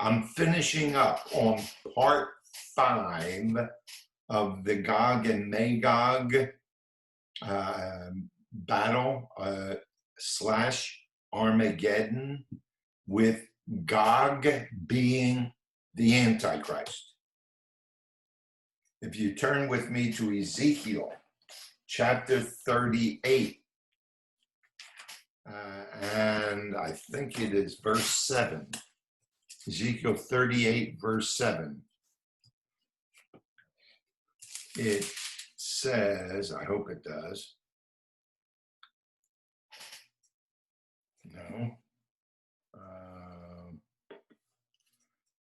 I'm finishing up on part 5 of the Gog and Magog battle / Armageddon, with Gog being the Antichrist. If you turn with me to Ezekiel chapter 38, and I think it is verse 7. Ezekiel 38, verse 7. It says, I hope it does. No.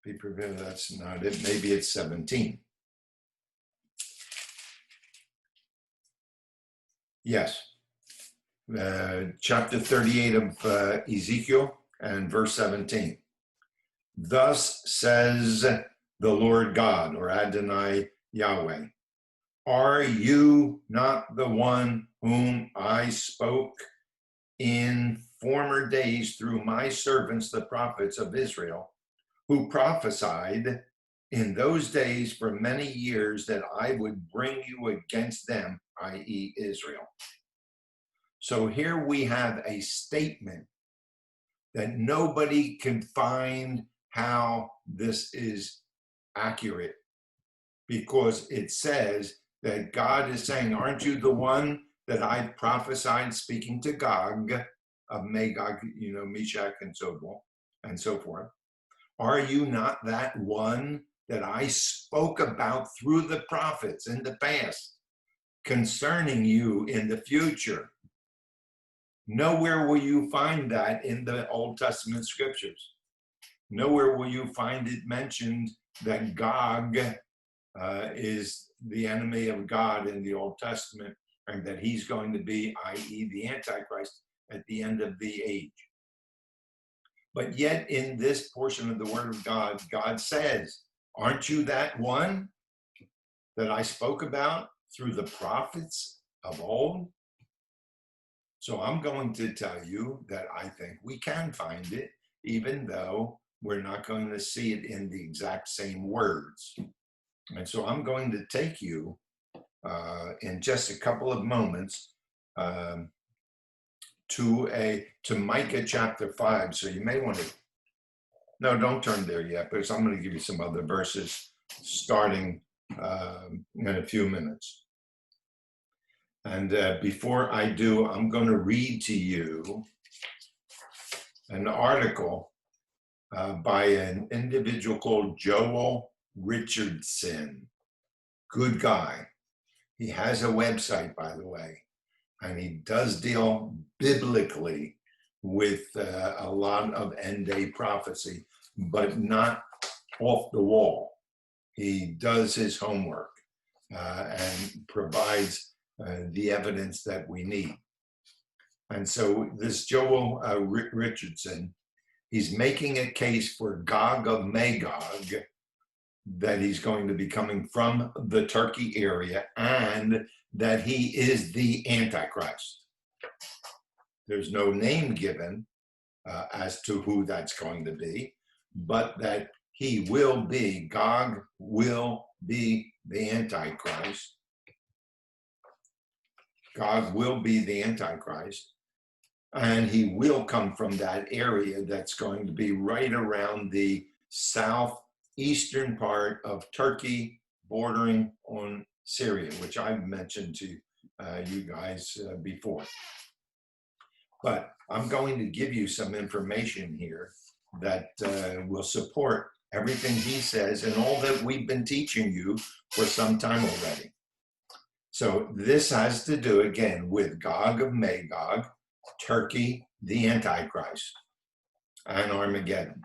Be prepared, that's not it. Maybe it's 17. Yes. Chapter 38 of Ezekiel and verse 17. Thus says the Lord God, or Adonai Yahweh, are you not the one whom I spoke in former days through my servants, the prophets of Israel, who prophesied in those days for many years that I would bring you against them, i.e. Israel? So here we have a statement that nobody can find how this is accurate, because it says that God is saying, aren't you the one that I prophesied, speaking to Gog of Magog, Meshach and so forth? Are you not that one that I spoke about through the prophets in the past, concerning you in the future? Nowhere will you find that in the Old Testament scriptures. Nowhere will you find it mentioned that Gog is the enemy of God in the Old Testament, and that he's going to be, i.e. the Antichrist, at the end of the age. But yet in this portion of the Word of God, God says, aren't you that one that I spoke about through the prophets of old? So I'm going to tell you that I think we can find it, even though we're not going to see it in the exact same words. And so I'm going to take you in just a couple of moments to Micah chapter 5. So you may want to, no, don't turn there yet, because I'm going to give you some other verses starting in a few minutes. And before I do, I'm going to read to you an article by an individual called Joel Richardson. Good guy. He has a website, by the way, and he does deal biblically with a lot of end-day prophecy, but not off the wall. He does his homework and provides the evidence that we need. And so this Joel Richardson, he's making a case for Gog of Magog, that he's going to be coming from the Turkey area, and that he is the Antichrist. There's no name given as to who that's going to be, but that he will be, Gog will be the Antichrist. Gog will be the Antichrist, and he will come from that area that's going to be right around the southeastern part of Turkey, bordering on Syria, which I've mentioned to you guys before. But I'm going to give you some information here that will support everything he says and all that we've been teaching you for some time already. So this has to do, again, with Gog of Magog, Turkey, the Antichrist, and Armageddon.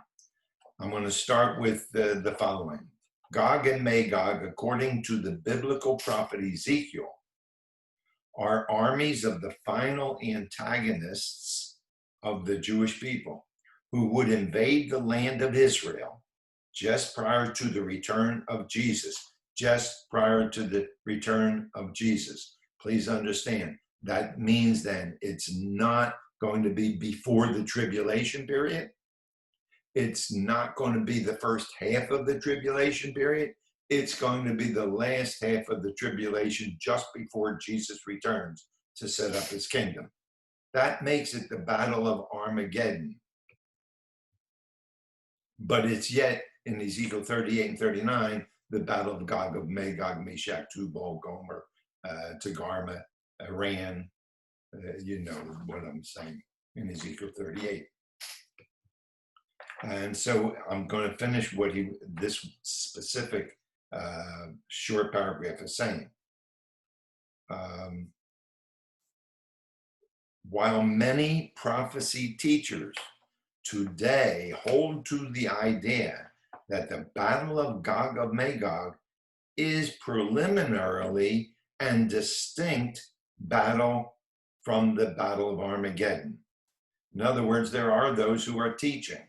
I'm going to start with the following. Gog and Magog, according to the biblical prophet Ezekiel, are armies of the final antagonists of the Jewish people, who would invade the land of Israel just prior to the return of Jesus. Just prior to the return of Jesus. Please understand, that means then it's not going to be before the tribulation period. it's not going to be the first half of the tribulation period. It's going to be the last half of the tribulation just before Jesus returns to set up his kingdom. That makes it the Battle of Armageddon. But it's yet, in Ezekiel 38 and 39, the Battle of Gog of Magog, Meshach, Tubal, Gomer, Togarmah, Iran. You know what I'm saying in Ezekiel 38. And so I'm going to finish what this specific short paragraph is saying. While many prophecy teachers today hold to the idea that the Battle of Gog of Magog is preliminarily and distinct battle from the Battle of Armageddon. In other words, there are those who are teaching.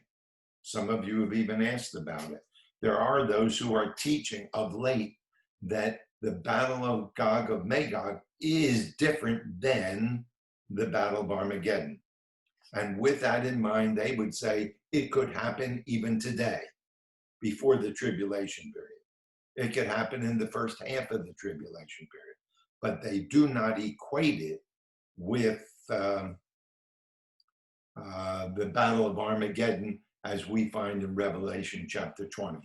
Some of you have even asked about it. There are those who are teaching of late that the Battle of Gog of Magog is different than the Battle of Armageddon. And with that in mind, they would say it could happen even today, before the tribulation period. It could happen in the first half of the tribulation period, but they do not equate it with the Battle of Armageddon as we find in Revelation chapter 20.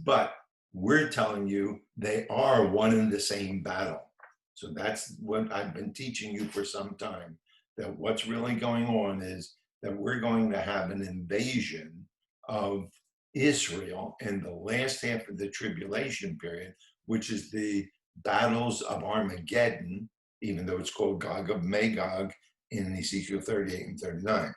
But we're telling you they are one and the same battle. So that's what I've been teaching you for some time, that what's really going on is that we're going to have an invasion of Israel in the last half of the tribulation period, which is the battles of Armageddon, even though it's called Gog of Magog in Ezekiel 38 and 39.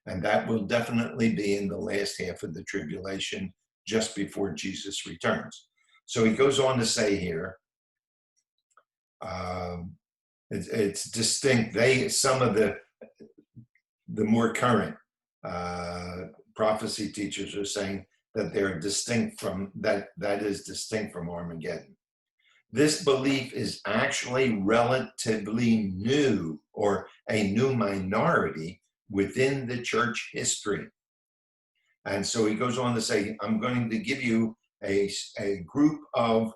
And that will definitely be in the last half of the tribulation, just before Jesus returns. So he goes on to say here, it's distinct. Some of the more current prophecy teachers are saying that they're distinct from that is distinct from Armageddon. This belief is actually relatively new, or a new minority within the church history. And so he goes on to say, I'm going to give you a group of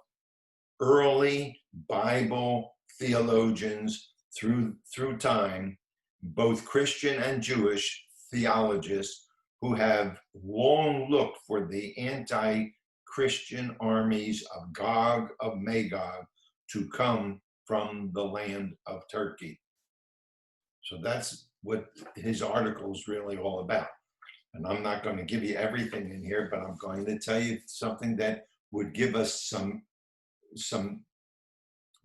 early Bible theologians through time, both Christian and Jewish theologists, who have long looked for the anti-Christian armies of Gog of Magog to come from the land of Turkey. So that's what his article is really all about. And I'm not going to give you everything in here, but I'm going to tell you something that would give us some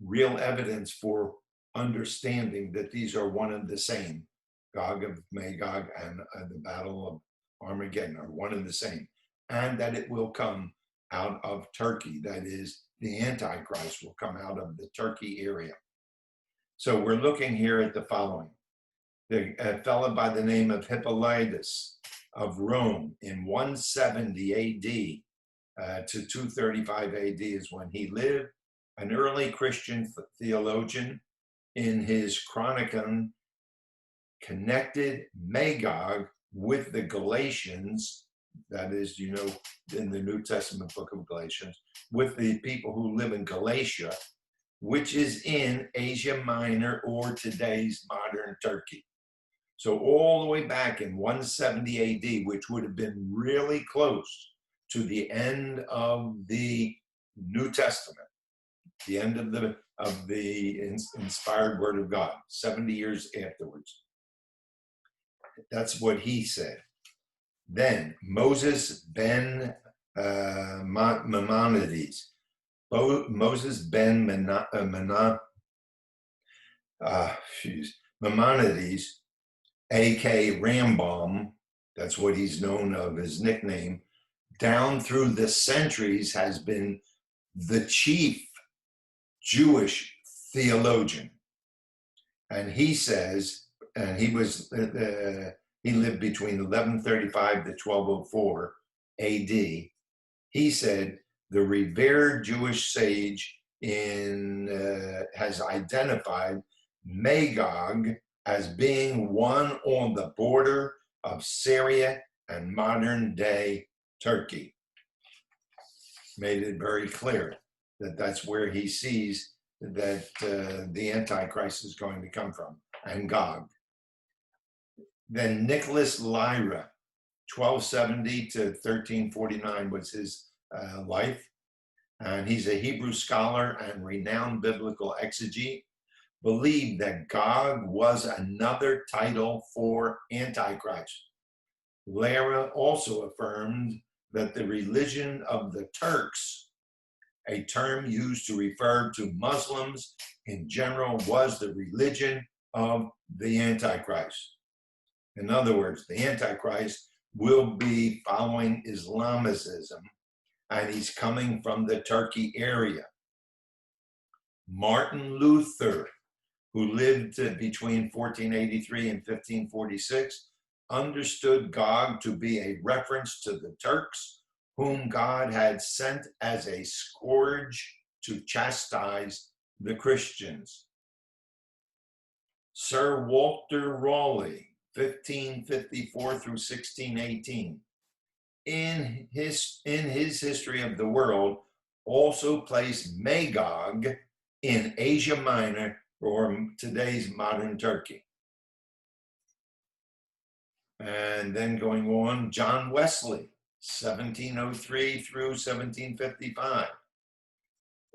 real evidence for understanding that these are one and the same. Gog of Magog and the Battle of Armageddon are one and the same, and that it will come out of Turkey. That is, the Antichrist will come out of the Turkey area. So we're looking here at the following. A fellow by the name of Hippolytus of Rome in 170 AD to 235 AD is when he lived, an early Christian theologian. In his Chronicon, connected Magog with the Galatians, that is, in the New Testament book of Galatians, with the people who live in Galatia, which is in Asia Minor, or today's modern Turkey. So all the way back in 170 AD, which would have been really close to the end of the New Testament, the end of the inspired word of God, 70 years afterwards. That's what he said. Then Moses ben Maimonides, Moses ben Maimonides, a.k.a. Rambam, that's what he's known of, his nickname, down through the centuries has been the chief Jewish theologian. And he says, and he lived between 1135 to 1204 AD. He said, the revered Jewish sage has identified Magog as being one on the border of Syria and modern day Turkey. Made it very clear that that's where he sees that the Antichrist is going to come from, and Gog. Then Nicholas Lyra, 1270 to 1349 was his life. And he's a Hebrew scholar and renowned biblical exegete, believed that Gog was another title for Antichrist. Lyra also affirmed that the religion of the Turks, a term used to refer to Muslims in general, was the religion of the Antichrist. In other words, the Antichrist will be following Islamicism, and he's coming from the Turkey area. Martin Luther, who lived between 1483 and 1546, understood Gog to be a reference to the Turks, whom God had sent as a scourge to chastise the Christians. Sir Walter Raleigh, 1554 through 1618, in his History of the World, also placed Magog in Asia Minor, or today's modern Turkey. And then going on, John Wesley, 1703 through 1755.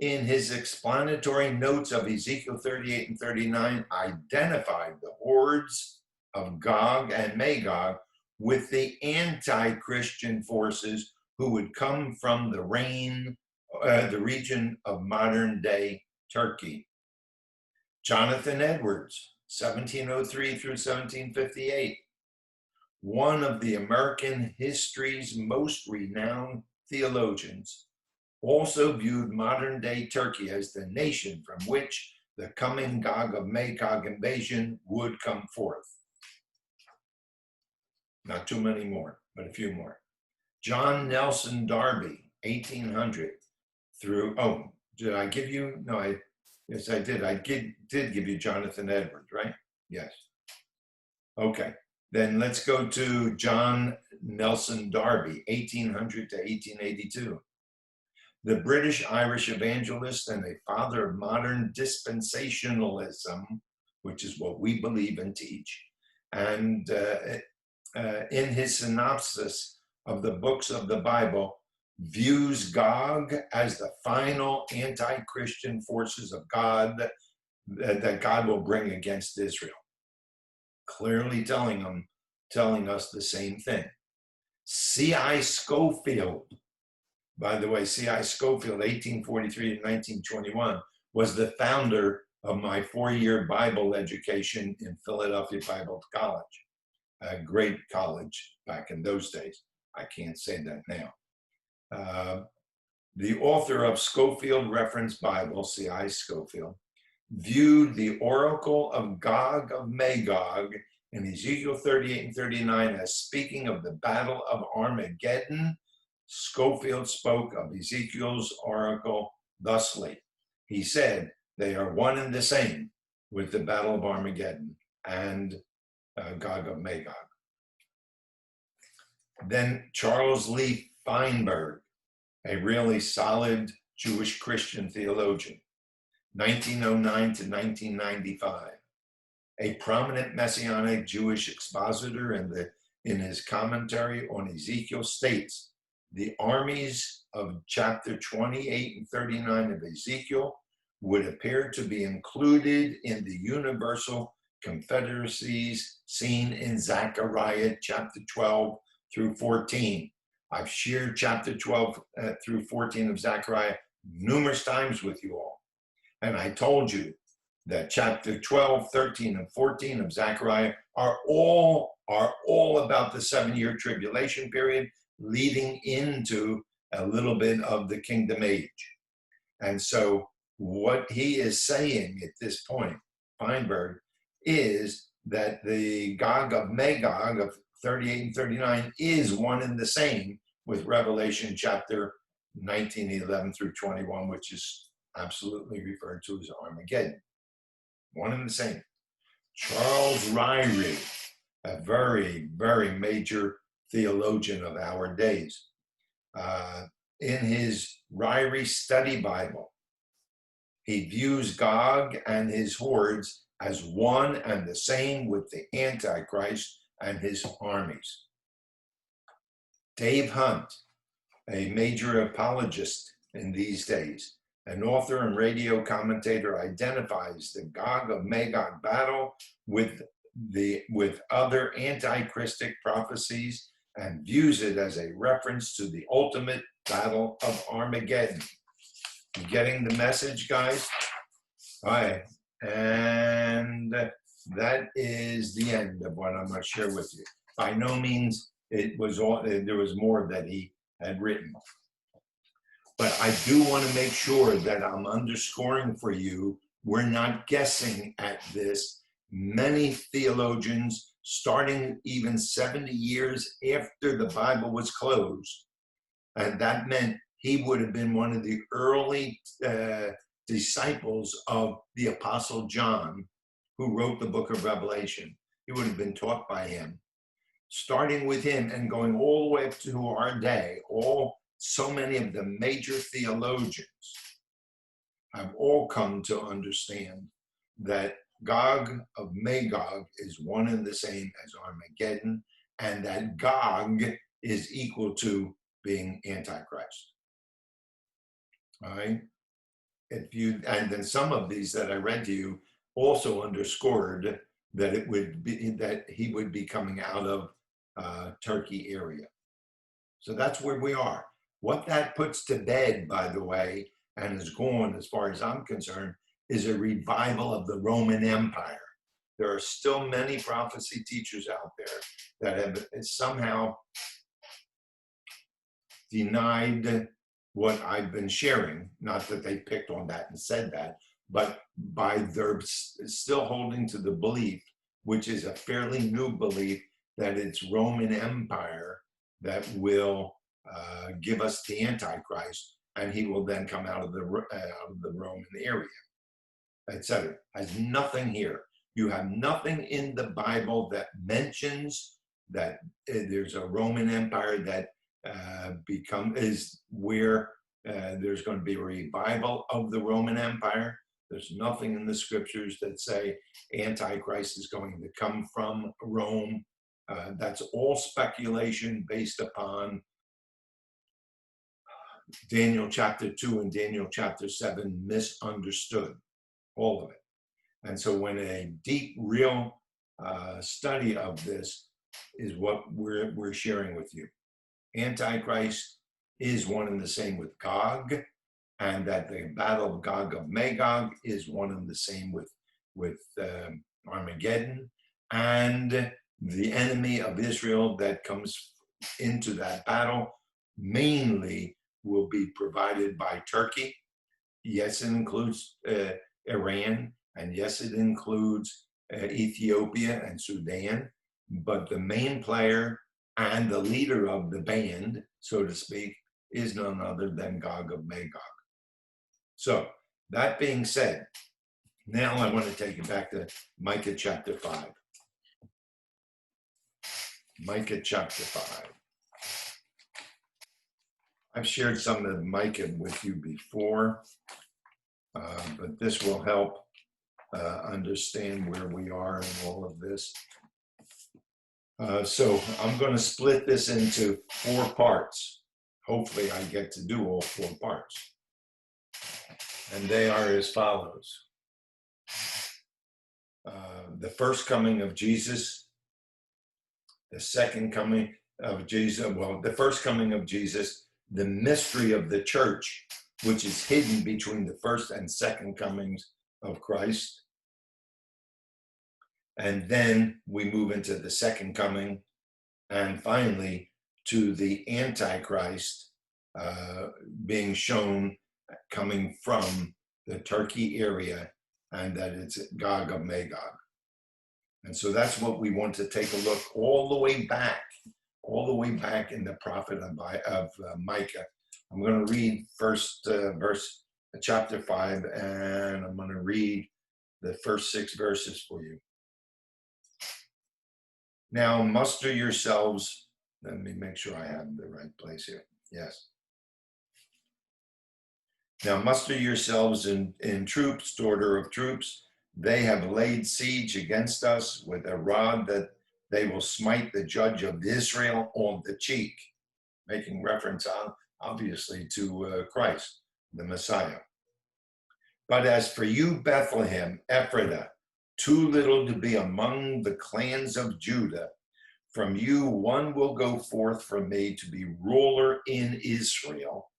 In his explanatory notes of Ezekiel 38 and 39, identified the hordes of Gog and Magog with the anti-Christian forces who would come from the region of modern-day Turkey. Jonathan Edwards, 1703 through 1758, one of the American history's most renowned theologians, also viewed modern-day Turkey as the nation from which the coming Gog of Magog invasion would come forth. Not too many more, but a few more. John Nelson Darby, 1800 through, did I give you? No, yes, I did. I did give you Jonathan Edwards, right? Yes. Okay, then let's go to John Nelson Darby, 1800 to 1882. The British-Irish evangelist and a father of modern dispensationalism, which is what we believe and teach, and in his synopsis of the books of the Bible, views Gog as the final anti-Christian forces of God that God will bring against Israel. Clearly telling us the same thing. C.I. Scofield, by the way, C.I. Scofield, 1843 to 1921, was the founder of my 4-year Bible education in Philadelphia Bible College. A great college back in those days. I can't say that now. The author of Scofield Reference Bible, C.I. Scofield, viewed the oracle of Gog of Magog in Ezekiel 38 and 39 as speaking of the battle of Armageddon. Scofield spoke of Ezekiel's oracle thusly. He said, they are one and the same with the battle of Armageddon and Gog of Magog. Then Charles Lee Feinberg, a really solid Jewish Christian theologian, 1909 to 1995, a prominent Messianic Jewish expositor in his commentary on Ezekiel states, the armies of chapter 28 and 39 of Ezekiel would appear to be included in the universal confederacies seen in Zechariah chapter 12 through 14. I've shared chapter 12 through 14 of Zechariah numerous times with you all. And I told you that chapter 12, 13, and 14 of Zechariah are all about the 7-year tribulation period leading into a little bit of the kingdom age. And so what he is saying at this point, Feinberg, is that the Gog of Magog of 38 and 39 is one and the same with Revelation chapter 19, 11 through 21, which is absolutely referred to as Armageddon. One and the same. Charles Ryrie, a very, very major theologian of our days. In his Ryrie Study Bible, he views Gog and his hordes as one and the same with the Antichrist and his armies. Dave Hunt, a major apologist in these days, an author and radio commentator, identifies the Gog of Magog battle with other antichristic prophecies and views it as a reference to the ultimate battle of Armageddon. You getting the message, guys? All right. And that is the end of what I'm going to share with you. By no means it was all, there was more that he had written. But I do want to make sure that I'm underscoring for you, we're not guessing at this. Many theologians, starting even 70 years after the Bible was closed, and that meant he would have been one of the early disciples of the Apostle John, who wrote the book of Revelation. He would have been taught by him. Starting with him and going all the way up to our day, so many of the major theologians have all come to understand that Gog of Magog is one and the same as Armageddon, and that Gog is equal to being Antichrist. All right. And then some of these that I read to you also underscored that it would be that he would be coming out of Turkey area. So that's where we are. What that puts to bed, by the way, and is gone as far as I'm concerned, is a revival of the Roman Empire. There are still many prophecy teachers out there that have somehow denied what I've been sharing. Not that they picked on that and said that, but by their still holding to the belief, which is a fairly new belief, that it's Roman Empire that will give us the Antichrist, and he will then come out of the Roman area, etc. Has nothing here. You have nothing in the Bible that mentions that there's a Roman Empire that is where there's going to be a revival of the Roman Empire. There's nothing in the scriptures that say Antichrist is going to come from Rome. That's all speculation based upon Daniel chapter 2 and Daniel chapter 7 misunderstood, all of it. And so when a deep, real study of this is what we're sharing with you. Antichrist is one and the same with Gog, and that the battle of Gog of Magog is one and the same with Armageddon, and the enemy of Israel that comes into that battle mainly will be provided by Turkey. Yes, it includes Iran, and yes, it includes Ethiopia and Sudan, but the main player and the leader of the band, so to speak, is none other than Gog of Magog. So that being said, now I want to take it back to Micah chapter 5. Micah chapter 5. I've shared some of Micah with you before, but this will help understand where we are in all of this. So I'm going to split this into 4 parts. Hopefully I get to do all 4 parts. And they are as follows. The first coming of Jesus, the second coming of Jesus, the first coming of Jesus, the mystery of the church, which is hidden between the first and second comings of Christ. And then we move into the second coming, and finally to the Antichrist being shown coming from the Turkey area, and that it's Gog of Magog. And so that's what we want to take a look all the way back in the prophet of Micah. I'm going to read first verse, chapter 5, and I'm going to read the first 6 verses for you. Now muster yourselves, Let me make sure I have the right place here. Yes. Now muster yourselves in troops, order of troops. They have laid siege against us with a rod that they will smite the judge of Israel on the cheek, making reference obviously to Christ, the Messiah. But as for you, Bethlehem, Ephrathah, too little to be among the clans of Judah, from you one will go forth from me to be ruler in Israel.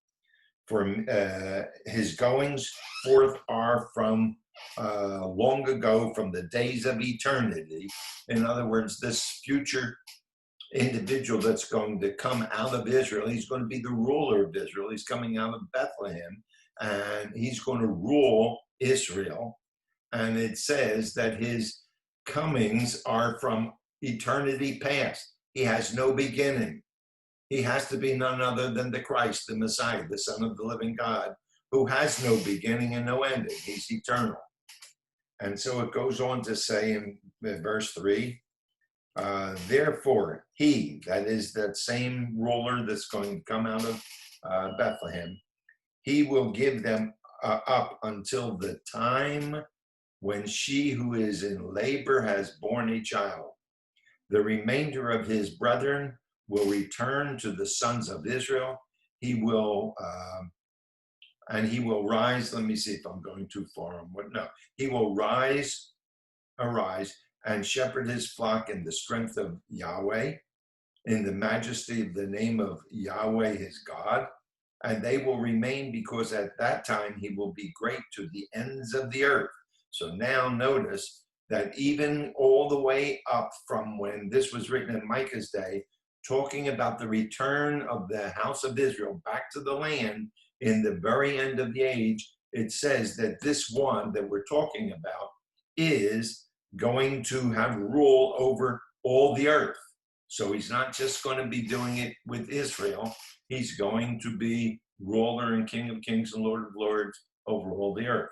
For his goings forth are from long ago, from the days of eternity. In other words, this future individual that's going to come out of Israel, he's going to be the ruler of Israel. He's coming out of Bethlehem, and he's going to rule Israel. And it says that his comings are from eternity past. He has no beginning. He has to be none other than the Christ, the Messiah, the Son of the living God, who has no beginning and no ending. He's eternal. And so it goes on to say in verse 3, therefore he, that is that same ruler that's going to come out of Bethlehem, he will give them up until the time when she who is in labor has borne a child. The remainder of his brethren will return to the sons of Israel. He will, and he will rise. Let me see if I'm going too far on what. No, he will arise, and shepherd his flock in the strength of Yahweh, in the majesty of the name of Yahweh his God. And they will remain, because at that time he will be great to the ends of the earth. So now notice that even all the way up from when this was written in Micah's day, talking about the return of the house of Israel back to the land in the very end of the age, it says that this one that we're talking about is going to have rule over all the earth. So he's not just going to be doing it with Israel. He's going to be ruler and King of kings and Lord of lords over all the earth.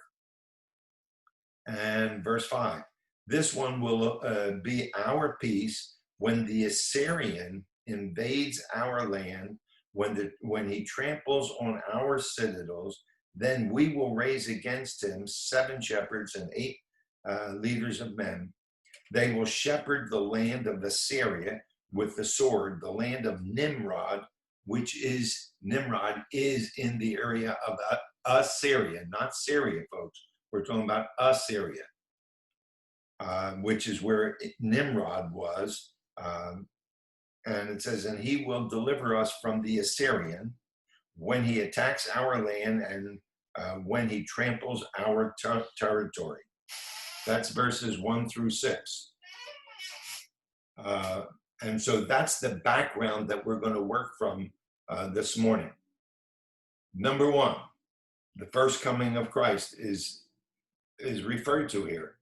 And verse 5, this one will be our peace when the Assyrian invades our land, when he tramples on our citadels. Then we will raise against him 7 shepherds and 8 leaders of men. They will shepherd the land of Assyria with the sword. The land of Nimrod, Nimrod is in the area of Assyria, not Syria, folks. We're talking about Assyria, which is where Nimrod was. And it says, and he will deliver us from the Assyrian when he attacks our land and when he tramples our territory. That's verses 1 through 6. And so that's the background that we're going to work from this morning. Number 1, the first coming of Christ is referred to here.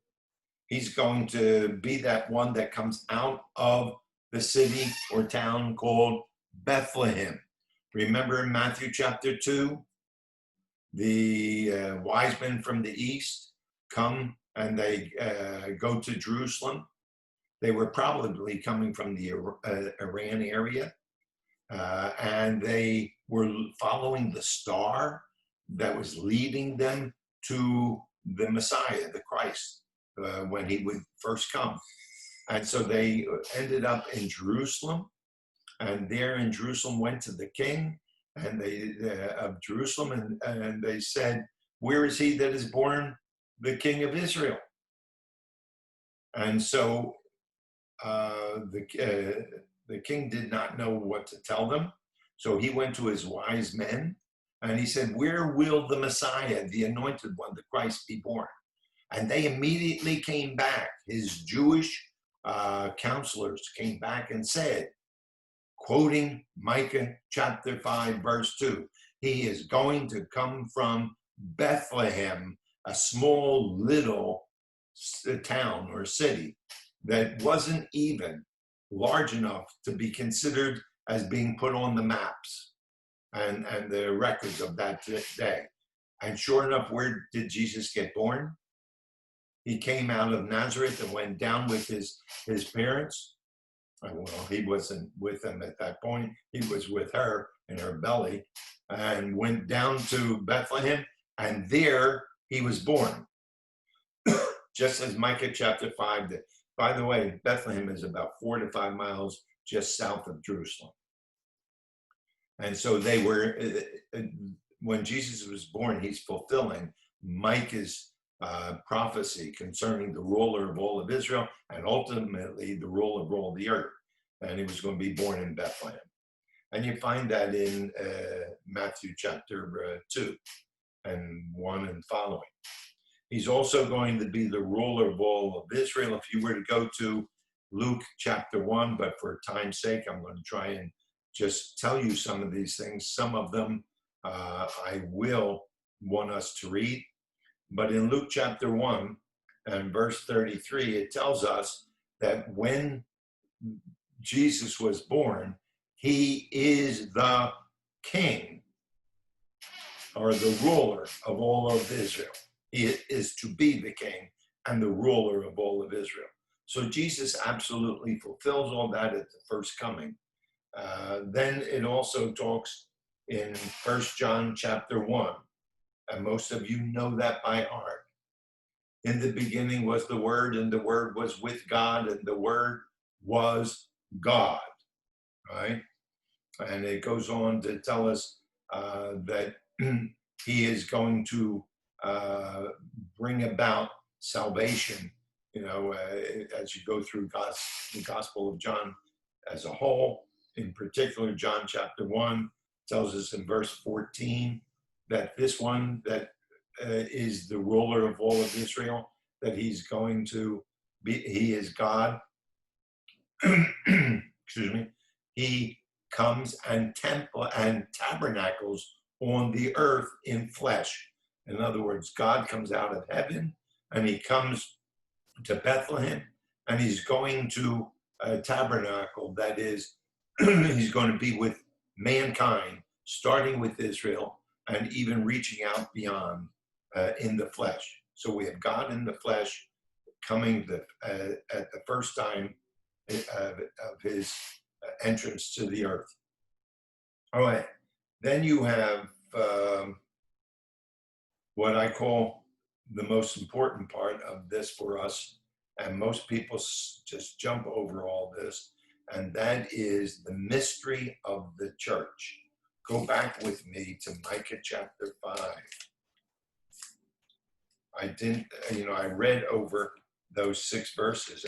He's going to be that one that comes out of the city or town called Bethlehem. Remember in Matthew chapter 2, the wise men from the east come and they go to Jerusalem. They were probably coming from the Iran area, and they were following the star that was leading them to the Messiah, the Christ, when he would first come. And so they ended up in Jerusalem, and there in Jerusalem went to the king and of Jerusalem, and they said, where is he that is born the King of Israel? And so the king did not know what to tell them. So he went to his wise men and he said, where will the Messiah, the anointed one, the Christ, be born? And they immediately came back. His Jewish counselors came back and said, quoting Micah chapter 5, verse 2, he is going to come from Bethlehem, a small little town or city that wasn't even large enough to be considered as being put on the maps and the records of that day. And sure enough, where did Jesus get born? He came out of Nazareth and went down with his parents Well, he wasn't with them at that point. He was with her in her belly and went down to Bethlehem, and there he was born. Just as Micah chapter 5 did. By the way, Bethlehem is about 4 to 5 miles just south of Jerusalem. And so they were, when Jesus was born, he's fulfilling Micah's prophecy concerning the ruler of all of Israel and ultimately the ruler of all the earth. And he was going to be born in Bethlehem. And you find that in Matthew chapter 2 and 1 and following. He's also going to be the ruler of all of Israel. If you were to go to Luke chapter 1, but for time's sake, I'm going to try and just tell you some of these things. Some of them I will want us to read. But in Luke chapter 1 and verse 33, it tells us that when Jesus was born, he is the king or the ruler of all of Israel. He is to be the king and the ruler of all of Israel. So Jesus absolutely fulfills all that at the first coming. Then it also talks in 1 John chapter 1, and most of you know that by heart. In the beginning was the Word, and the Word was with God, and the Word was God, right? And it goes on to tell us that he is going to bring about salvation, as you go through the Gospel of John as a whole. In particular, John chapter 1 tells us in verse 14 that this one that is the ruler of all of Israel, that he's going to be, he is God. Excuse me. He comes and tabernacles on the earth in flesh. In other words, God comes out of heaven and he comes to Bethlehem and he's going to tabernacle. That is, he's going to be with mankind, starting with Israel and even reaching out beyond in the flesh. So we have God in the flesh coming at the first time of his entrance to the earth. All right, then you have what I call the most important part of this for us, and most people just jump over all this, and that is the mystery of the church. Go back with me to Micah chapter 5. I read over those 6 verses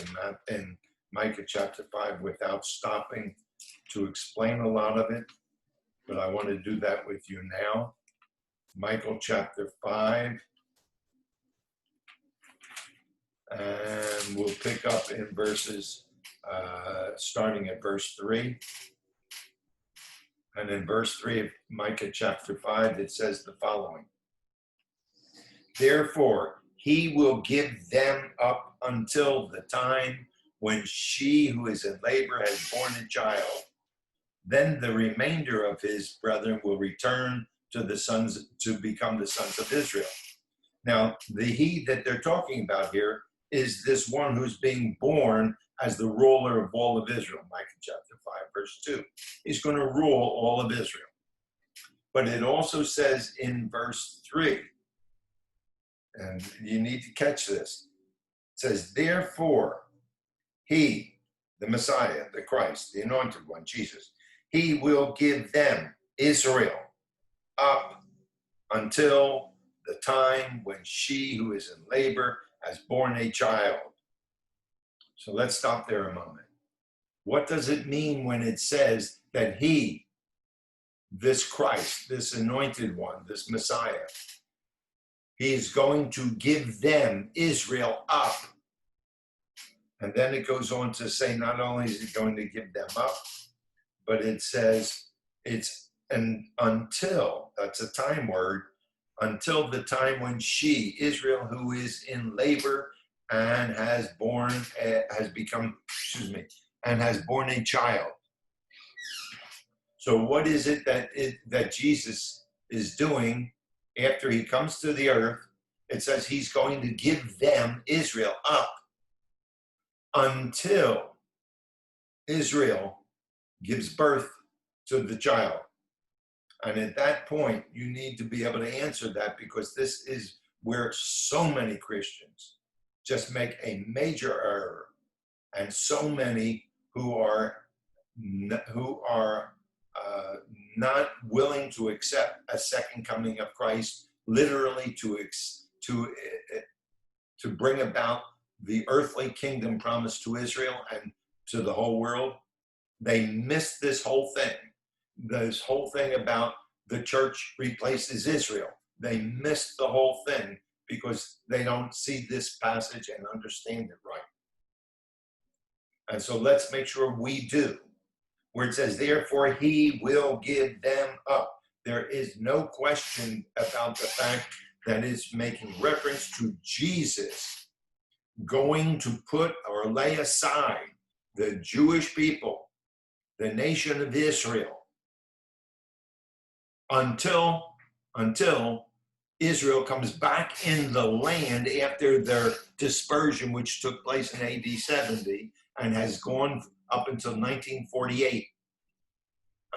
in Micah chapter 5 without stopping to explain a lot of it, but I want to do that with you now. Micah chapter 5, and we'll pick up in verses, starting at verse 3. And in verse 3 of Micah chapter 5, it says the following. Therefore, he will give them up until the time when she who is in labor has borne a child. Then the remainder of his brethren will return to the sons to become the sons of Israel. Now, the he that they're talking about here is this one who's being born as the ruler of all of Israel. Micah chapter 5, verse 2. He's going to rule all of Israel. But it also says in verse 3, and you need to catch this. It says, therefore, he, the Messiah, the Christ, the anointed one, Jesus, he will give them, Israel, up until the time when she who is in labor has borne a child. So let's stop there a moment. What does it mean when it says that he, this Christ, this anointed one, this Messiah, he is going to give them, Israel, up? And then it goes on to say, not only is he going to give them up, but it says it's until, that's a time word, until the time when she, Israel, who is in labor and has borne a child. So what is it that Jesus is doing after he comes to the earth? It says he's going to give them, Israel, up until Israel gives birth to the child. And at that point, you need to be able to answer that, because this is where so many Christians just make a major error, and so many who are not willing to accept a second coming of Christ, literally to bring about the earthly kingdom promised to Israel and to the whole world. They miss this whole thing about the church replaces Israel. They miss the whole thing because they don't see this passage and understand it right. And so let's make sure we do. Where it says, therefore he will give them up. There is no question about the fact that it's making reference to Jesus going to put or lay aside the Jewish people, the nation of Israel, until Israel comes back in the land after their dispersion, which took place in AD 70 and has gone up until 1948,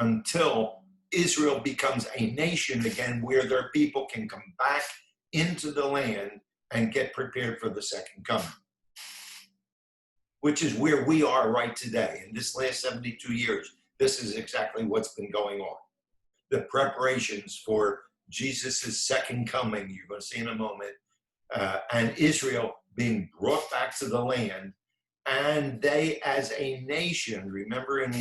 until Israel becomes a nation again, where their people can come back into the land and get prepared for the second coming, which is where we are right today. In this last 72 years, this is exactly what's been going on. The preparations for Jesus' second coming, you're going to see in a moment, and Israel being brought back to the land, and they as a nation, remember in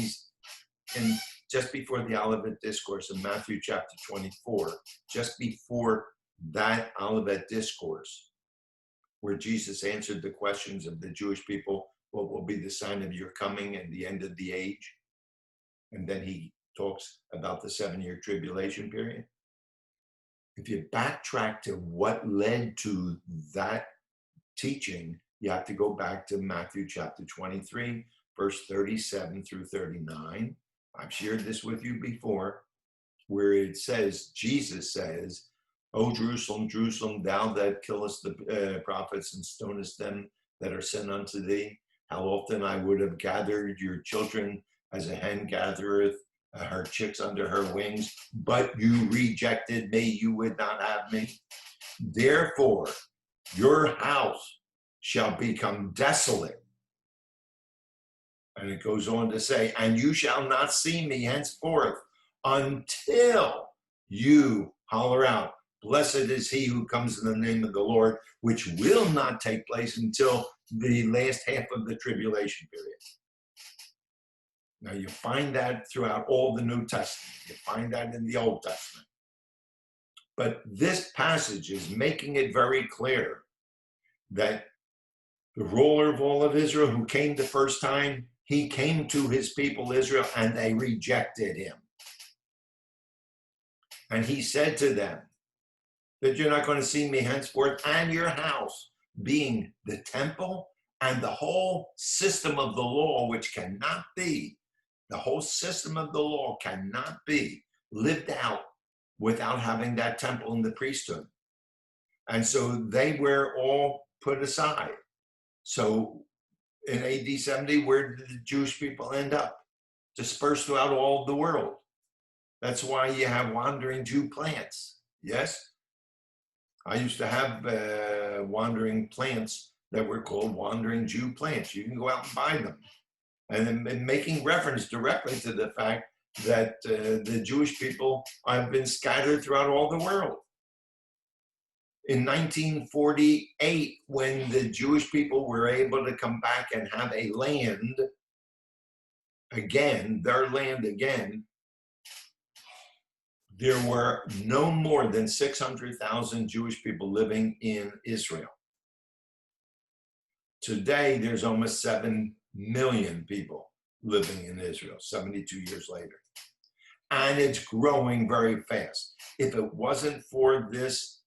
just before the Olivet Discourse in Matthew chapter 24, just before that Olivet Discourse, where Jesus answered the questions of the Jewish people, what will be the sign of your coming and the end of the age? And then he talks about the 7-year tribulation period. If you backtrack to what led to that teaching, you have to go back to Matthew chapter 23, verse 37 through 39. I've shared this with you before, where it says, Jesus says, O Jerusalem, Jerusalem, thou that killest the prophets and stonest them that are sent unto thee, how often I would have gathered your children as a hen gathereth her chicks under her wings, but you rejected me, you would not have me. Therefore, your house shall become desolate. And it goes on to say, and you shall not see me henceforth until you holler out, blessed is he who comes in the name of the Lord, which will not take place until the last half of the tribulation period. Now, you find that throughout all the New Testament. You find that in the Old Testament. But this passage is making it very clear that the ruler of all of Israel, who came the first time, he came to his people Israel, and they rejected him. And he said to them that you're not going to see me henceforth, and your house, being the temple and the whole system of the law, which cannot be, the whole system of the law cannot be lived out without having that temple and the priesthood. And so they were all put aside. So in AD 70, where did the Jewish people end up? Dispersed throughout all the world. That's why you have wandering Jew plants. Yes? I used to have wandering plants that were called wandering Jew plants. You can go out and buy them. And making reference directly to the fact that the Jewish people have been scattered throughout all the world. In 1948, when the Jewish people were able to come back and have a land again, their land again, there were no more than 600,000 Jewish people living in Israel. Today, there's almost 7 million people living in Israel, 72 years later. And it's growing very fast. If it wasn't for this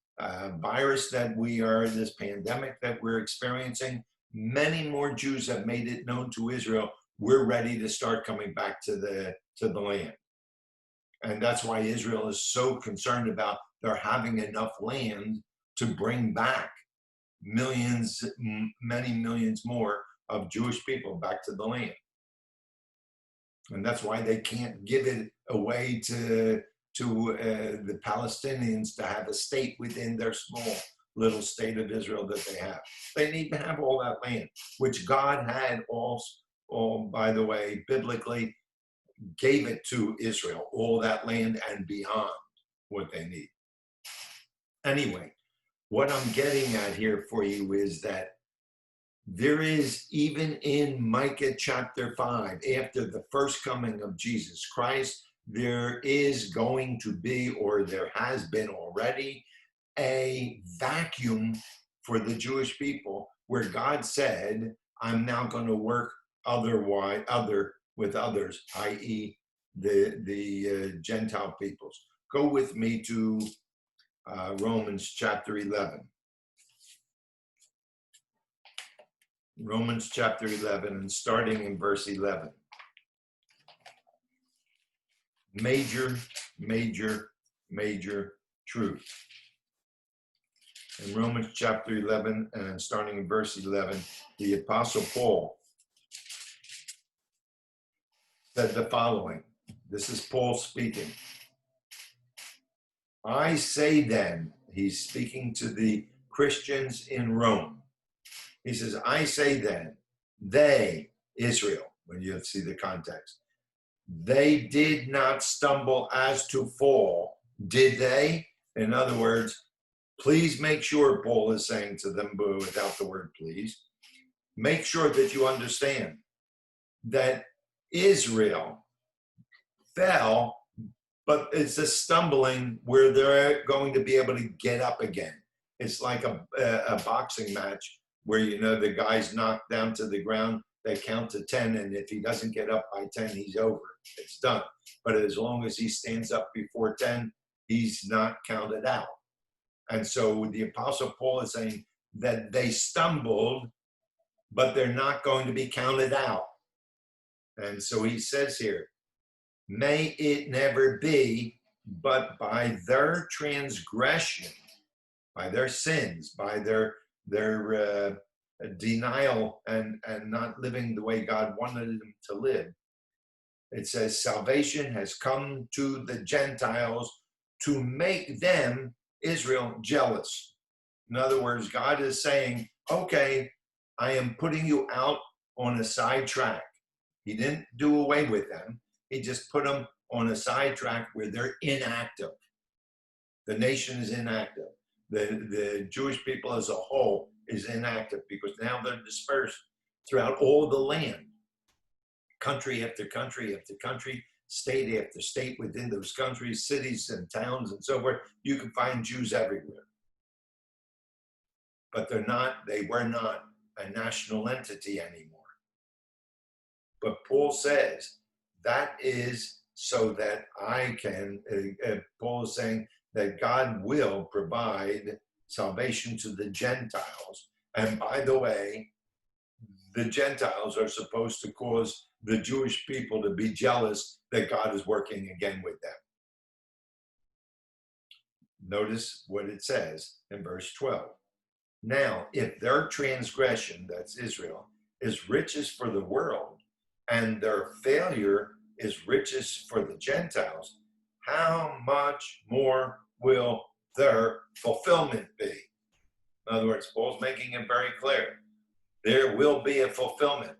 virus this pandemic that we're experiencing, many more Jews have made it known to Israel, we're ready to start coming back to the land. And that's why Israel is so concerned about their having enough land to bring back millions, many millions more of Jewish people back to the land. And that's why they can't give it away to the Palestinians to have a state within their small little state of Israel that they have. They need to have all that land, which God had all, by the way, biblically gave it to Israel, all that land and beyond what they need. Anyway, what I'm getting at here for you is that there is, even in Micah chapter 5, after the first coming of Jesus Christ, there is going to be, or there has been already, a vacuum for the Jewish people where God said, I'm now going to work with others, i.e. the Gentile peoples. Go with me to Romans chapter 11. Romans chapter 11, and starting in verse 11. Major truth. In Romans chapter 11, and starting in verse 11, the Apostle Paul said the following. This is Paul speaking. I say then, he's speaking to the Christians in Rome. He says, I say then, they, Israel, when you see the context, they did not stumble as to fall, did they? In other words, please make sure, Paul is saying to them, but without the word please, make sure that you understand that Israel fell, but it's a stumbling where they're going to be able to get up again. It's like a boxing match where, you know, the guy's knocked down to the ground, they count to 10, and if he doesn't get up by 10, he's over. It's done. But as long as he stands up before 10, he's not counted out. And so the Apostle Paul is saying that they stumbled, but they're not going to be counted out. And so he says here, may it never be, but by their transgression, by their sins, by their denial and not living the way God wanted them to live. It says salvation has come to the Gentiles to make them, Israel, jealous. In other words, God is saying, okay, I am putting you out on a side track. He didn't do away with them. He just put them on a side track where they're inactive. The nation is inactive. The Jewish people as a whole is inactive because now they're dispersed throughout all the land, country after country after country, state after state within those countries, cities and towns and so forth. You can find Jews everywhere. But they were not a national entity anymore. But Paul says that is so that I can, Paul is saying that God will provide salvation to the Gentiles. And by the way, the Gentiles are supposed to cause the Jewish people to be jealous that God is working again with them. Notice what it says in verse 12. Now, if their transgression, that's Israel, is riches for the world, and their failure is riches for the Gentiles, how much more will their fulfillment be? In other words, Paul's making it very clear. There will be a fulfillment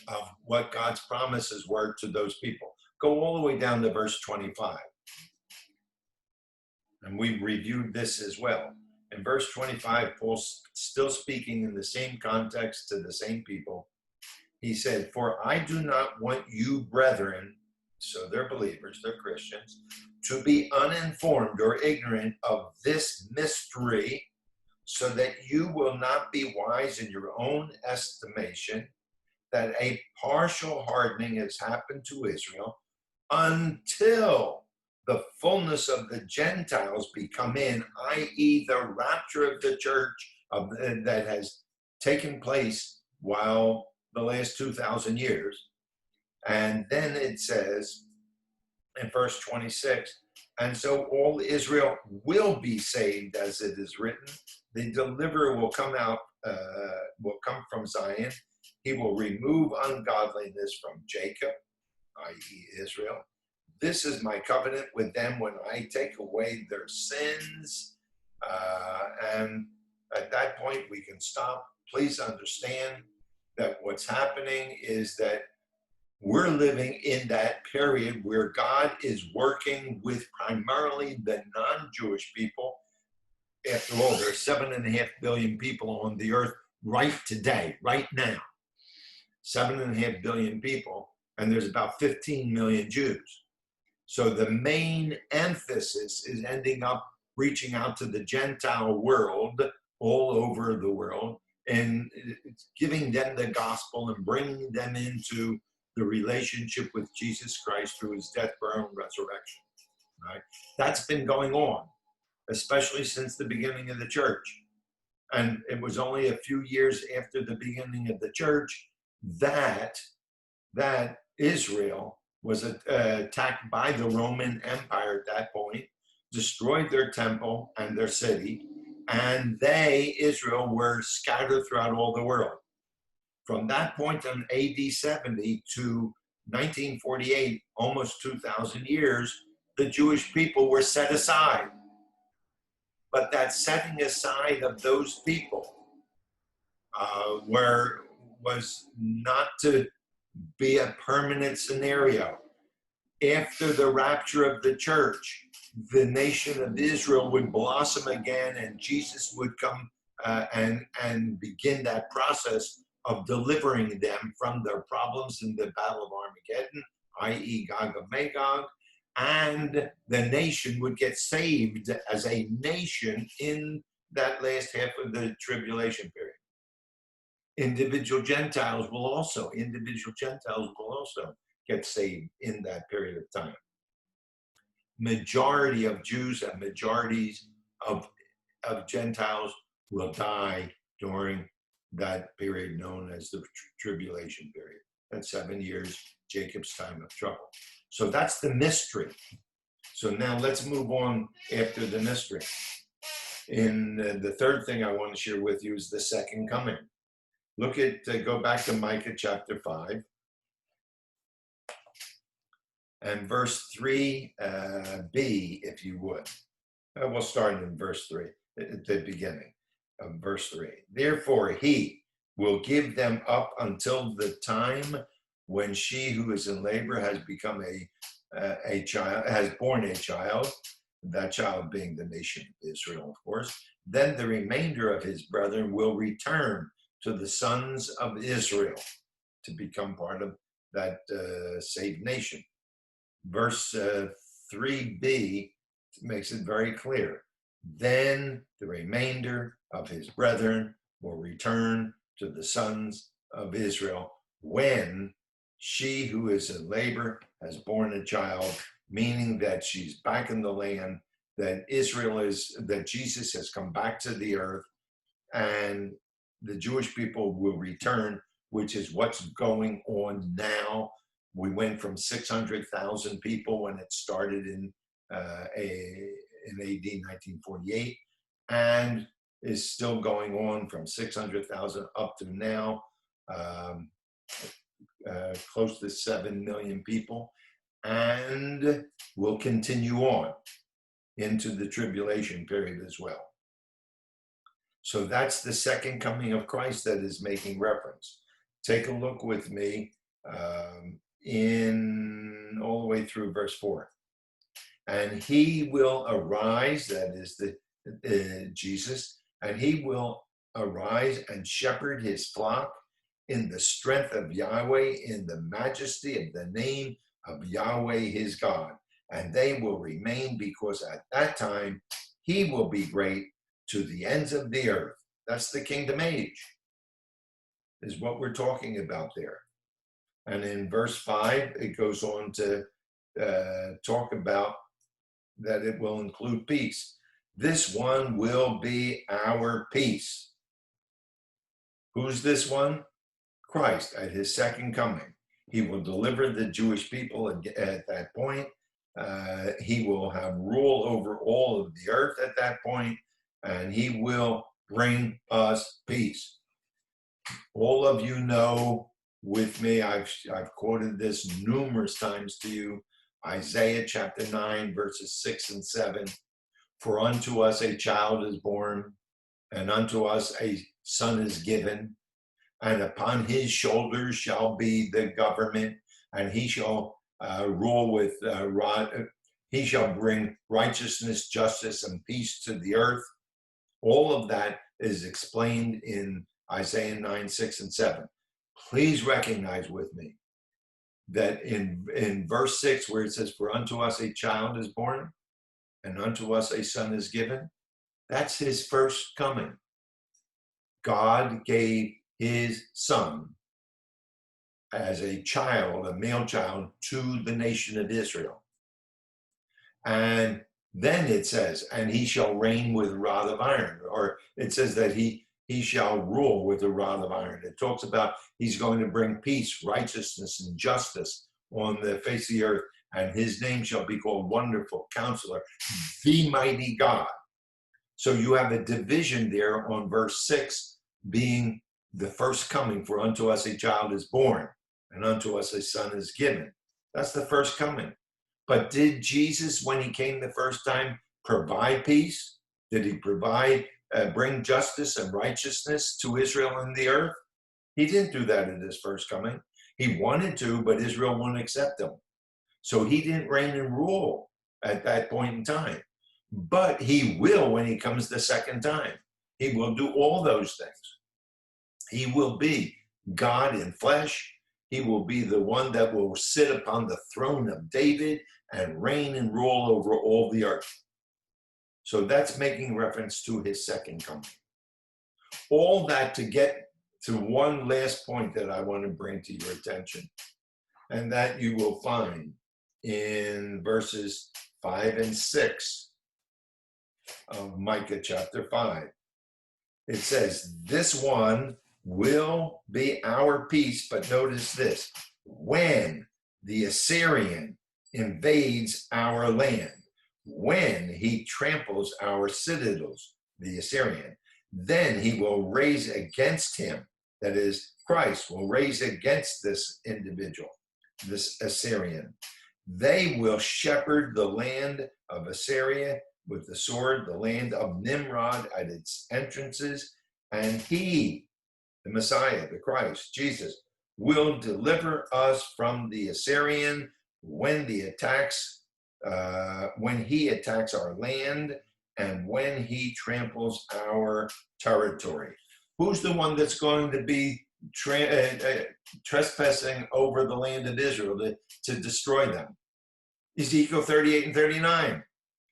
of what God's promises were to those people. Go all the way down to verse 25. And we reviewed this as well. In verse 25, Paul's still speaking in the same context to the same people. He said, for I do not want you, brethren, so they're believers, they're Christians, to be uninformed or ignorant of this mystery, so that you will not be wise in your own estimation, that a partial hardening has happened to Israel until the fullness of the Gentiles be come in, i.e. the rapture of the church that has taken place while the last 2,000 years. And then it says in verse 26, and so all Israel will be saved, as it is written. The deliverer will come out, will come from Zion. He will remove ungodliness from Jacob. i.e. Israel. This is my covenant with them when I take away their sins. And at that point, we can stop. Please understand that what's happening is that we're living in that period where God is working with primarily the non-Jewish people. After all, there are 7.5 billion people on the earth right today, right now. 7.5 billion people, and there's about 15 million Jews. So the main emphasis is ending up reaching out to the Gentile world, all over the world, and giving them the gospel and bringing them into the relationship with Jesus Christ through his death, burial, and resurrection. Right? That's been going on, especially since the beginning of the church. And it was only a few years after the beginning of the church that Israel was attacked by the Roman Empire at that point, destroyed their temple and their city, and Israel, were scattered throughout all the world. From that point on AD 70 to 1948, almost 2,000 years, the Jewish people were set aside. But that setting aside of those people was not to be a permanent scenario. After the rapture of the church, the nation of Israel would blossom again, and Jesus would come and begin that process of delivering them from their problems in the Battle of Armageddon, i.e. Gog of Magog, and the nation would get saved as a nation in that last half of the tribulation period. Individual Gentiles will also get saved in that period of time. Majority of Jews and majorities of Gentiles will die during that period known as the tribulation period. That's 7 years, Jacob's time of trouble. So that's the mystery. So now let's move on after the mystery. In the third thing I want to share with you is the second coming. Look at, go back to Micah chapter 5 and verse 3b, if you would. We'll start in verse 3, at the beginning of verse 3. Therefore, he will give them up until the time when she who is in labor has become a child, has born a child, that child being the nation of Israel, of course. Then the remainder of his brethren will return to the sons of Israel to become part of that saved nation. Verse 3b makes it very clear. Then the remainder of his brethren will return to the sons of Israel when she who is in labor has born a child, meaning that she's back in the land, that that Jesus has come back to the earth, and the Jewish people will return, which is what's going on now. We went from 600,000 people when it started in AD 1948, and is still going on from 600,000 up to now, close to 7 million people, and will continue on into the tribulation period as well. So that's the second coming of Christ that is making reference. Take a look with me in all the way through verse 4. And he will arise, that is Jesus, and he will arise and shepherd his flock in the strength of Yahweh, in the majesty of the name of Yahweh his God. And they will remain, because at that time he will be great to the ends of the earth. That's the kingdom age, is what we're talking about there. And in verse 5, it goes on to talk about that it will include peace. This one will be our peace. Who's this one? Christ at his second coming. He will deliver the Jewish people at that point. He will have rule over all of the earth at that point, and he will bring us peace. All of you know with me. I've quoted this numerous times to you. Isaiah chapter 9, verses 6 and 7. For unto us a child is born, and unto us a son is given, and upon his shoulders shall be the government, and he shall rule with rod. He shall bring righteousness, justice, and peace to the earth. All of that is explained in Isaiah 9, 6, and 7. Please recognize with me that in verse 6, where it says, for unto us a child is born, and unto us a son is given, that's his first coming. God gave his son as a child, a male child, to the nation of Israel. And then it says, and he shall reign with a rod of iron, or it says that he shall rule with a rod of iron. It talks about he's going to bring peace, righteousness, and justice on the face of the earth, and his name shall be called Wonderful Counselor, the Mighty God. So you have a division there on verse 6 being the first coming, for unto us a child is born, and unto us a son is given. That's the first coming. But did Jesus, when he came the first time, provide peace? Did he bring justice and righteousness to Israel and the earth? He didn't do that in his first coming. He wanted to, but Israel wouldn't accept him. So he didn't reign and rule at that point in time. But he will when he comes the second time. He will do all those things. He will be God in flesh. He will be the one that will sit upon the throne of David and reign and rule over all the earth. So that's making reference to his second coming. All that to get to one last point that I want to bring to your attention, and that you will find in verses 5 and 6 of Micah chapter 5. It says, this one will be our peace, but notice this, when the Assyrian invades our land, when he tramples our citadels, the Assyrian, then he will raise against him, that is, Christ will raise against this individual, this Assyrian. They will shepherd the land of Assyria with the sword, the land of Nimrod at its entrances, and he, the Messiah, the Christ, Jesus, will deliver us from the Assyrian when he attacks our land and when he tramples our territory. Who's the one that's going to be trespassing over the land of Israel to destroy them? Ezekiel 38 and 39,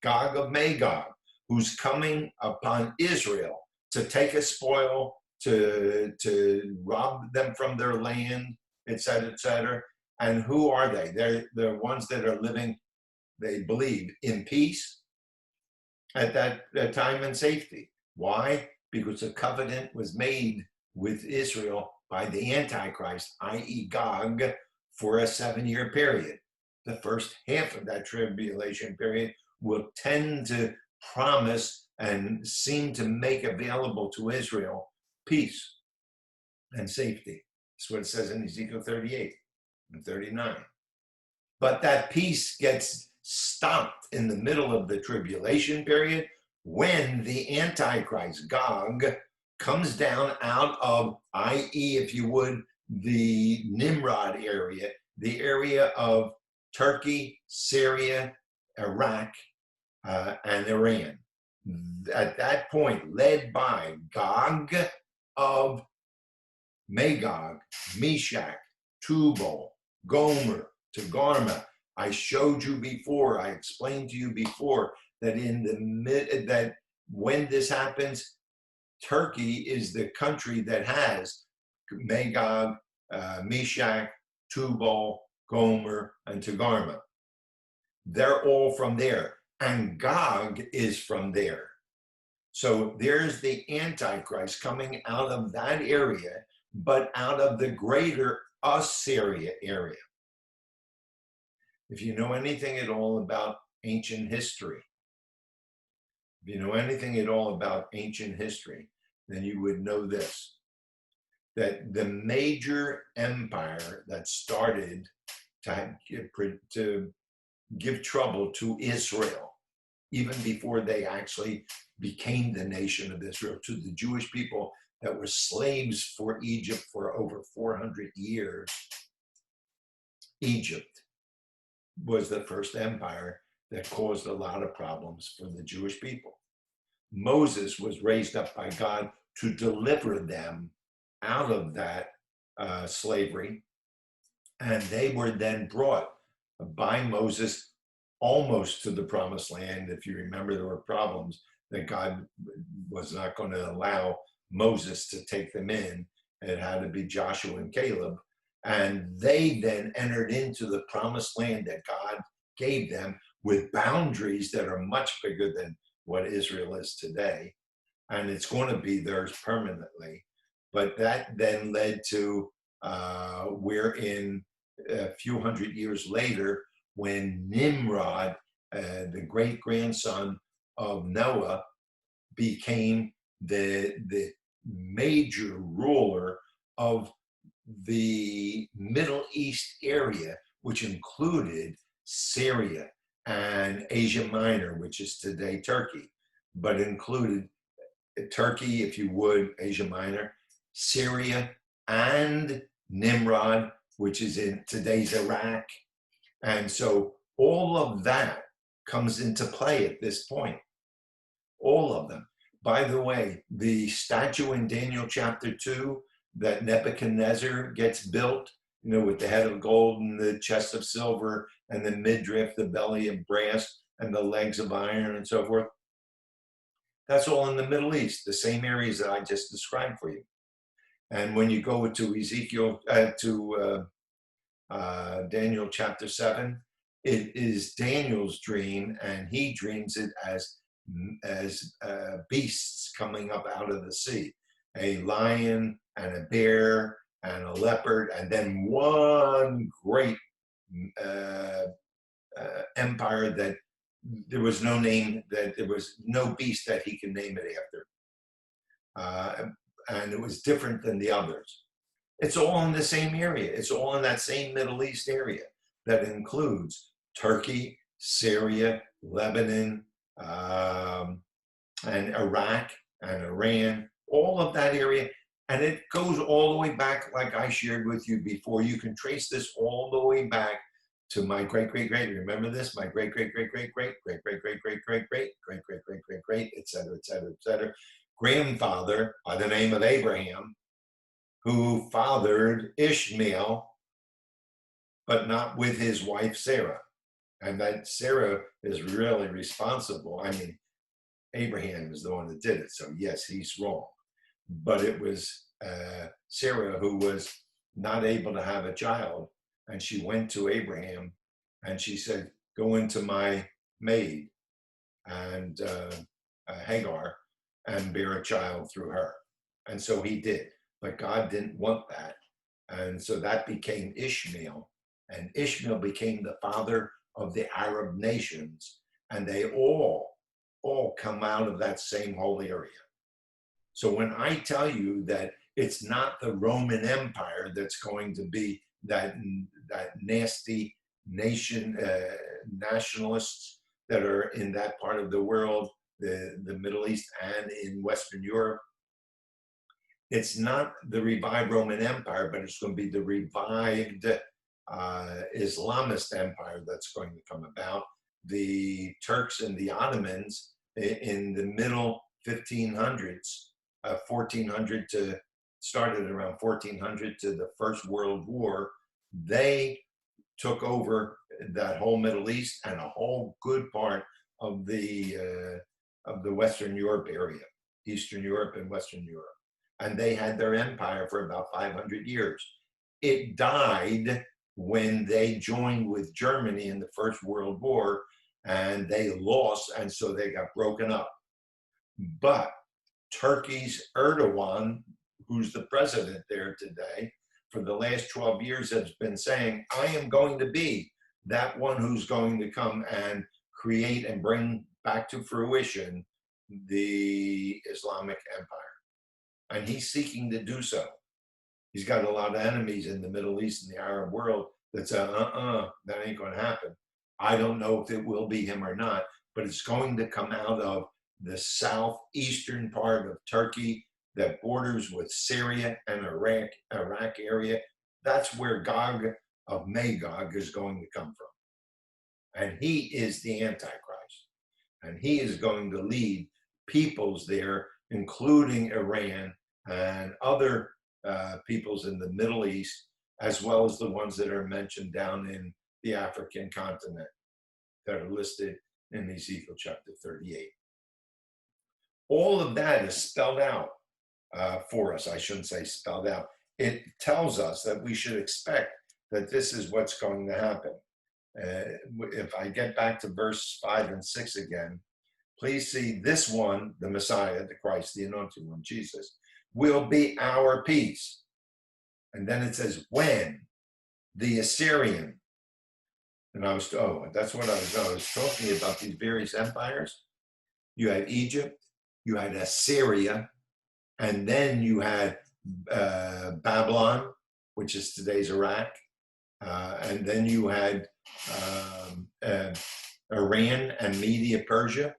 Gog of Magog, who's coming upon Israel to take a spoil, to rob them from their land, etc., etc. And who are they? They're the ones that are living, they believe, in peace at that time and safety. Why? Because a covenant was made with Israel by the Antichrist, i.e. Gog, for a 7-year period. The first half of that tribulation period will tend to promise and seem to make available to Israel peace and safety. That's what it says in Ezekiel 38 and 39. But that peace gets stopped in the middle of the tribulation period when the Antichrist, Gog, comes down out of, i.e., if you would, the Nimrod area, the area of Turkey, Syria, Iraq, and Iran. At that point, led by Gog of Magog, Meshach, Tubal, Gomer, Togarmah. I showed you before, I explained to you before that that when this happens, Turkey is the country that has Magog, Meshach, Tubal, Gomer, and Togarmah. They're all from there. And Gog is from there. So there's the Antichrist coming out of that area, but out of the greater Assyria area. If you know anything at all about ancient history, then you would know this. that the major empire that started to give trouble to Israel, even before they actually became the nation of Israel, to the Jewish people that were slaves for Egypt for over 400 years, Egypt was the first empire that caused a lot of problems for the Jewish people. Moses was raised up by God to deliver them out of that slavery, and they were then brought by Moses almost to the promised land. If you remember, there were problems that God was not going to allow Moses to take them in. It had to be Joshua and Caleb. And they then entered into the promised land that God gave them with boundaries that are much bigger than what Israel is today. And it's going to be theirs permanently. But that then led to we're in a few hundred years later when Nimrod, the great grandson of Noah, became the major ruler of the Middle East area, which included Syria and Asia Minor, which is today Turkey, but included Turkey, if you would, Asia Minor, Syria, and Nimrod, which is in today's Iraq. And so all of that comes into play at this point. All of them. By the way, the statue in Daniel chapter 2 that Nebuchadnezzar gets built, with the head of gold and the chest of silver and the midriff, the belly of brass and the legs of iron and so forth. That's all in the Middle East, the same areas that I just described for you. And when you go to Ezekiel, Daniel chapter 7, it is Daniel's dream, and he dreams it as beasts coming up out of the sea, a lion and a bear and a leopard, and then one great empire that there was no name, that there was no beast that he can name it after. And it was different than the others. It's all in the same area. It's all in that same Middle East area that includes Turkey, Syria, Lebanon, and Iraq and Iran, all of that area. And it goes all the way back, like I shared with you before. You can trace this all the way back to my great-great-great. Remember this? My great-great-great-great-great-great-great-great-great-great-great-great-great-great, et cetera, grandfather by the name of Abraham, who fathered Ishmael, but not with his wife Sarah. And that Sarah is really responsible. I mean, Abraham is the one that did it, so yes, he's wrong. But it was Sarah who was not able to have a child, and she went to Abraham and she said, go into my maid and Hagar and bear a child through her. And so he did, but God didn't want that. And so that became Ishmael, and Ishmael became the father of the Arab nations, and they all come out of that same whole area. So when I tell you that it's not the Roman Empire that's going to be that nasty nation, nationalists that are in that part of the world, the Middle East and in Western Europe, it's not the revived Roman Empire, but it's going to be the revived Islamist empire that's going to come about. The Turks and the Ottomans in the middle 1500s, 1400 to started around 1400 to the First World War, they took over that whole Middle East and a whole good part of the Western Europe area, Eastern Europe and Western Europe. And they had their empire for about 500 years. It died when they joined with Germany in the First World War, and they lost, and so they got broken up. But Turkey's Erdogan, who's the president there today, for the last 12 years has been saying, I am going to be that one who's going to come and create and bring back to fruition the Islamic Empire. And he's seeking to do so. He's got a lot of enemies in the Middle East and the Arab world that say, that ain't going to happen. I don't know if it will be him or not, but it's going to come out of the southeastern part of Turkey that borders with Syria and Iraq area. That's where Gog of Magog is going to come from. And he is the Antichrist. And he is going to lead peoples there, including Iran and other peoples in the Middle East, as well as the ones that are mentioned down in the African continent that are listed in Ezekiel chapter 38. All of that is spelled out for us. I shouldn't say spelled out. It tells us that we should expect that this is what's going to happen. If I get back to verse 5 and 6 again, please see this one, the Messiah, the Christ, the anointed one, Jesus, will be our peace. And then it says, when the Assyrian, and that's what I was talking about, these various empires. You had Egypt, you had Assyria, and then you had Babylon, which is today's Iraq, and then you had Iran and Media Persia,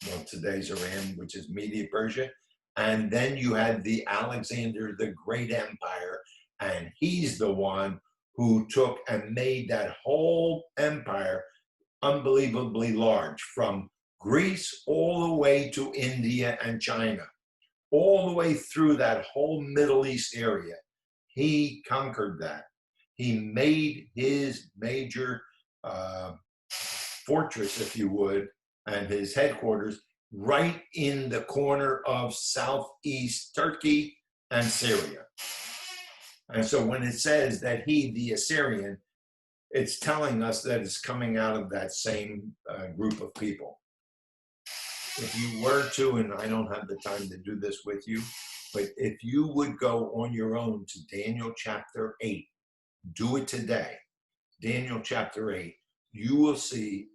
well, today's Iran, which is Media Persia, and then you had the Alexander the Great Empire, and he's the one who took and made that whole empire unbelievably large, from Greece all the way to India and China, all the way through that whole Middle East area. He conquered that. He made his major fortress, if you would, and his headquarters right in the corner of southeast Turkey and Syria. And so when it says that he, the Assyrian, it's telling us that it's coming out of that same group of people. If you were to, and I don't have the time to do this with you, but if you would go on your own to Daniel chapter 8, do it today, Daniel chapter 8, you will see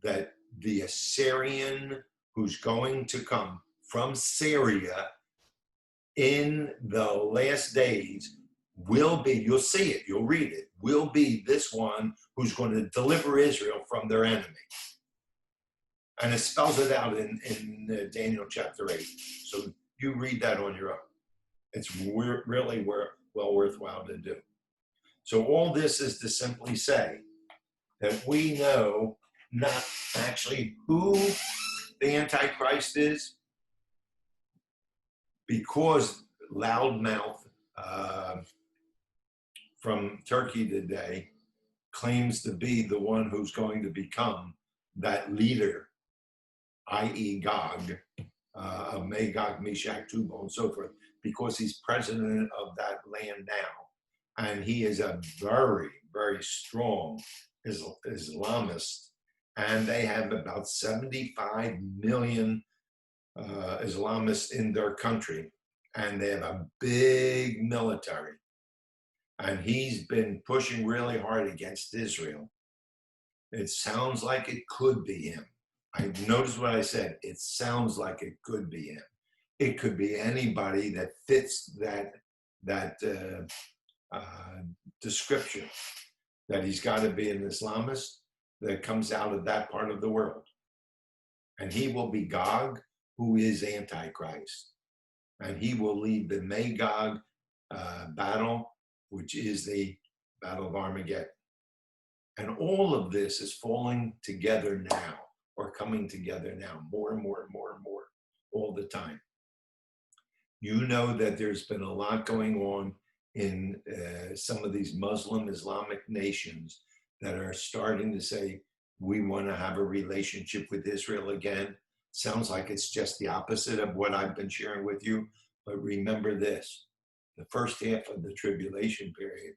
that the Assyrian who's going to come from Syria in the last days will be, you'll see it, you'll read it, will be this one who's going to deliver Israel from their enemy. And it spells it out in Daniel chapter 8. So you read that on your own. It's really well worthwhile to do. So all this is to simply say that we know not actually who the Antichrist is, because loudmouth from Turkey today claims to be the one who's going to become that leader, i.e. Gog, of Magog, Meshach, Tubal, and so forth, because he's president of that land now. And he is a very, very strong Islamist. And they have about 75 million Islamists in their country. And they have a big military. And he's been pushing really hard against Israel. It sounds like it could be him. I noticed what I said. It sounds like it could be him. It could be anybody that fits that description, that he's got to be an Islamist that comes out of that part of the world. And he will be Gog, who is Antichrist. And he will lead the Magog battle, which is the Battle of Armageddon. And all of this is falling together now, or coming together now, more and more and more and more, all the time. You know that there's been a lot going on in some of these Muslim Islamic nations that are starting to say, we want to have a relationship with Israel again. Sounds like it's just the opposite of what I've been sharing with you. But remember this, the first half of the tribulation period,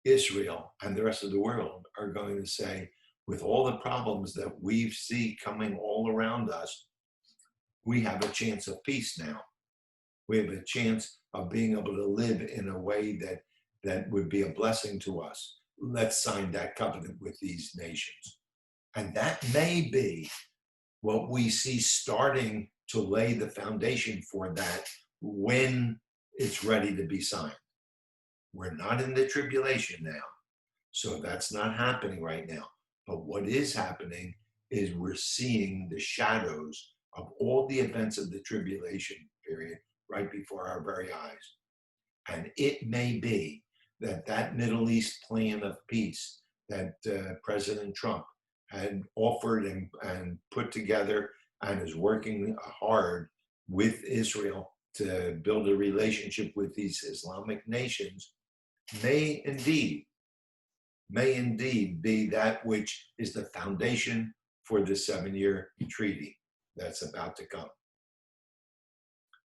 Israel and the rest of the world are going to say, with all the problems that we see coming all around us, we have a chance of peace now. We have a chance of being able to live in a way that would be a blessing to us. Let's sign that covenant with these nations. And that may be what we see starting to lay the foundation for that when it's ready to be signed. We're not in the tribulation now, so that's not happening right now. But what is happening is we're seeing the shadows of all the events of the tribulation period right before our very eyes. And it may be that that Middle East plan of peace that President Trump had offered and put together and is working hard with Israel to build a relationship with these Islamic nations may indeed be that which is the foundation for the 7-year treaty that's about to come.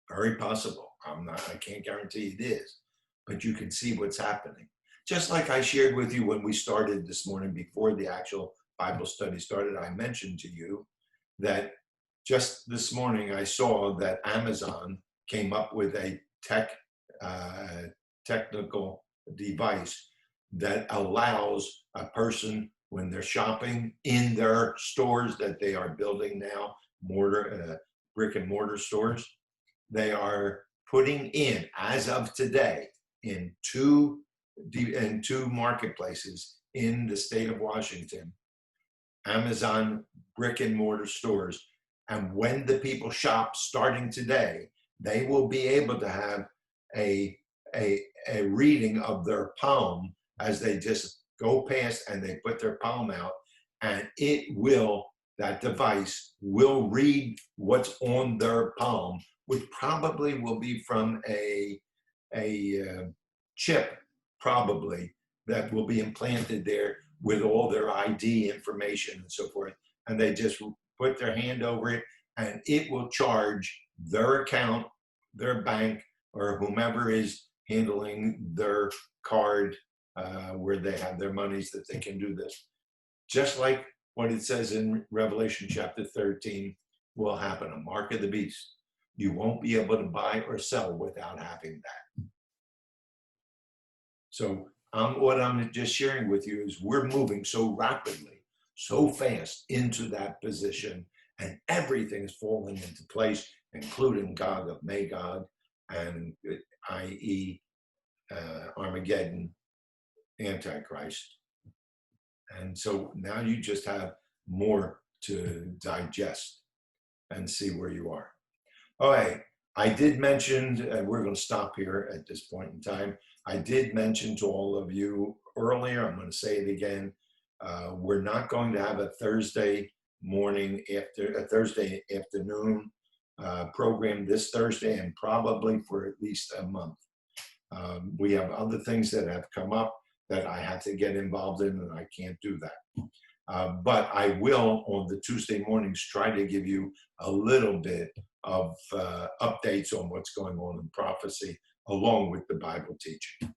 Very possible. I can't guarantee it is, but you can see what's happening. Just like I shared with you when we started this morning, before the actual Bible study started, I mentioned to you that just this morning I saw that Amazon came up with a technical device that allows a person, when they're shopping in their stores that they are building now, brick and mortar stores, they are putting in, as of today, in two marketplaces in the state of Washington, Amazon brick and mortar stores. And when the people shop starting today, they will be able to have a reading of their palm as they just go past and they put their palm out, and that device will read what's on their palm, which probably will be from a chip, probably, that will be implanted there with all their ID information and so forth. And they just put their hand over it, and it will charge their account, their bank, or whomever is handling their card where they have their monies, that they can do this. Just like what it says in Revelation chapter 13 will happen, a mark of the beast. You won't be able to buy or sell without having that. So what I'm just sharing with you is we're moving so rapidly, so fast into that position, and everything is falling into place, including Gog of Magog, and i.e. Armageddon, Antichrist. And so now you just have more to digest and see where you are. All right, I did mention, and we're going to stop here at this point in time. I did mention to all of you earlier, I'm going to say it again, we're not going to have a Thursday afternoon program this Thursday, and probably for at least a month. We have other things that have come up that I have to get involved in, and I can't do that. But I will, on the Tuesday mornings, try to give you a little bit of updates on what's going on in prophecy, along with the Bible teaching.